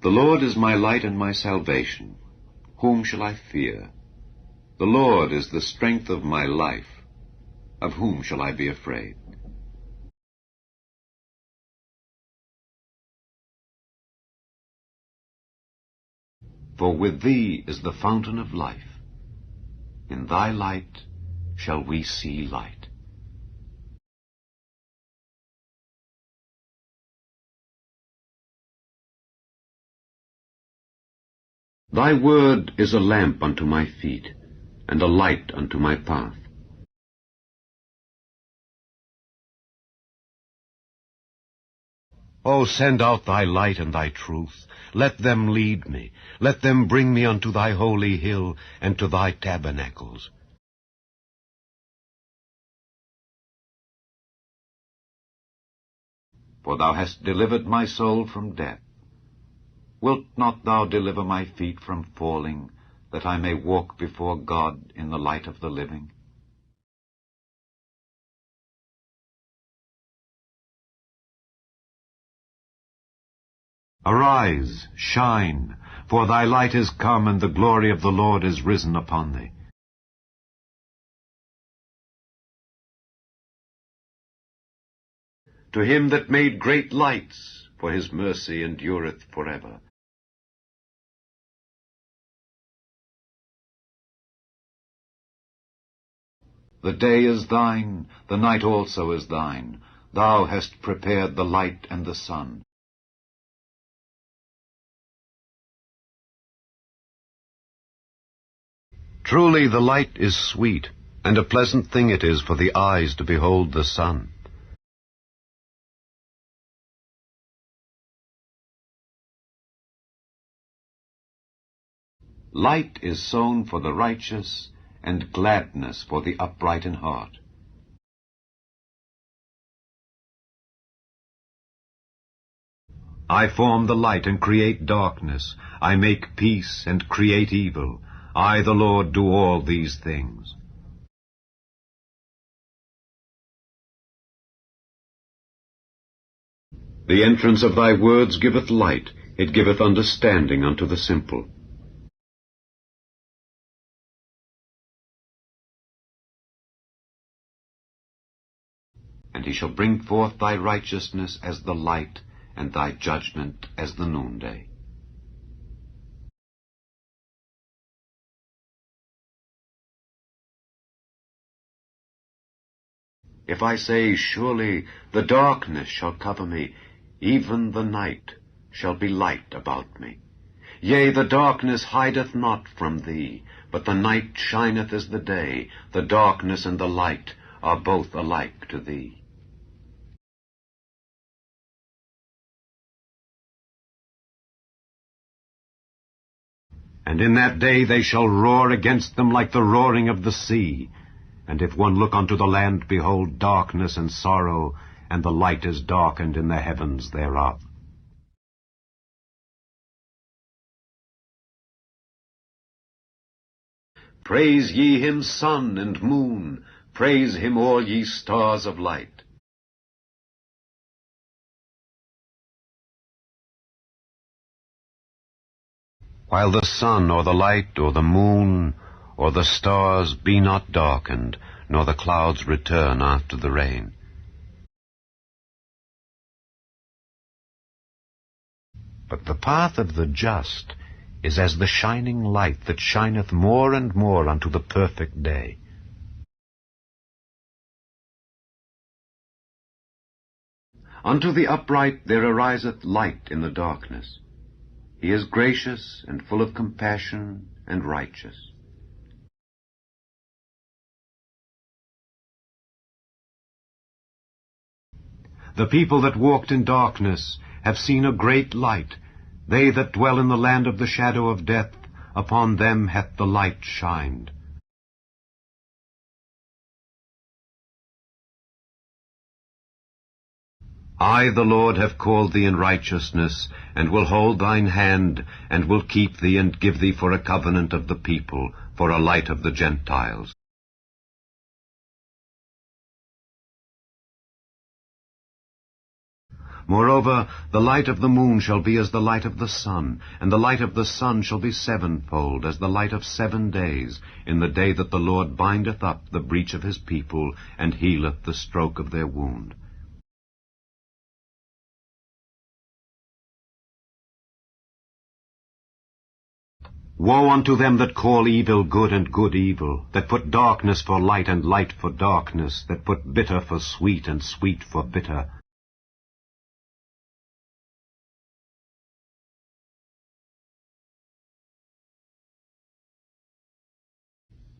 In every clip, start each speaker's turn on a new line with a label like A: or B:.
A: The Lord is my light and my salvation. Whom shall I fear? The Lord is the strength of my life. Of whom shall I be afraid? For with thee is the fountain of life. In thy light shall we see light. Thy word is a lamp unto my feet, and a light unto my path. O send out thy light and thy truth. Let them lead me. Let them bring me unto thy holy hill, and to thy tabernacles. For thou hast delivered my soul from death. Wilt not thou deliver my feet from falling, that I may walk before God in the light of the living? Arise, shine, for thy light is come, and the glory of the Lord is risen upon thee. To him that made great lights, for his mercy endureth forever. The day is thine, the night also is thine. Thou hast prepared the light and the sun. Truly the light is sweet, and a pleasant thing it is for the eyes to behold the sun. Light is sown for the righteous, and gladness for the upright in heart. I form the light and create darkness. I make peace and create evil. I, the Lord, do all these things. The entrance of thy words giveth light. It giveth understanding unto the simple. And he shall bring forth thy righteousness as the light, and thy judgment as the noonday. If I say, surely the darkness shall cover me, even the night shall be light about me. Yea, the darkness hideth not from thee, but the night shineth as the day. The darkness and the light are both alike to thee. And in that day they shall roar against them like the roaring of the sea. And if one look unto the land, behold darkness and sorrow, and the light is darkened in the heavens thereof. Praise ye him, sun and moon. Praise him, all ye stars of light. While the sun or the light or the moon or the stars be not darkened, nor the clouds return after the rain. But the path of the just is as the shining light that shineth more and more unto the perfect day. Unto the upright there ariseth light in the darkness. He is gracious and full of compassion and righteous. The people that walked in darkness have seen a great light. They that dwell in the land of the shadow of death, upon them hath the light shined. I, the Lord, have called thee in righteousness, and will hold thine hand, and will keep thee, and give thee for a covenant of the people, for a light of the Gentiles. Moreover, the light of the moon shall be as the light of the sun, and the light of the sun shall be sevenfold, as the light of 7 days, in the day that the Lord bindeth up the breach of his people, and healeth the stroke of their wound. Woe unto them that call evil good and good evil, that put darkness for light and light for darkness, that put bitter for sweet and sweet for bitter.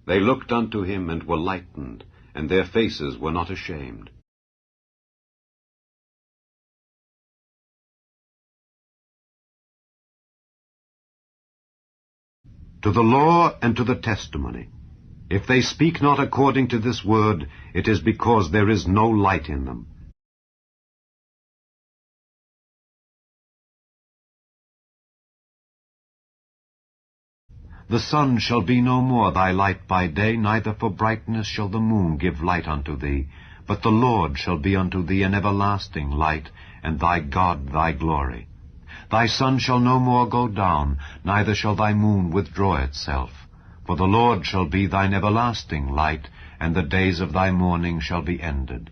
A: They looked unto him and were lightened, and their faces were not ashamed. To the law and to the testimony. If they speak not according to this word, it is because there is no light in them. The sun shall be no more thy light by day, neither for brightness shall the moon give light unto thee. But the Lord shall be unto thee an everlasting light, and thy God thy glory. Thy sun shall no more go down, neither shall thy moon withdraw itself. For the Lord shall be thine everlasting light, and the days of thy mourning shall be ended.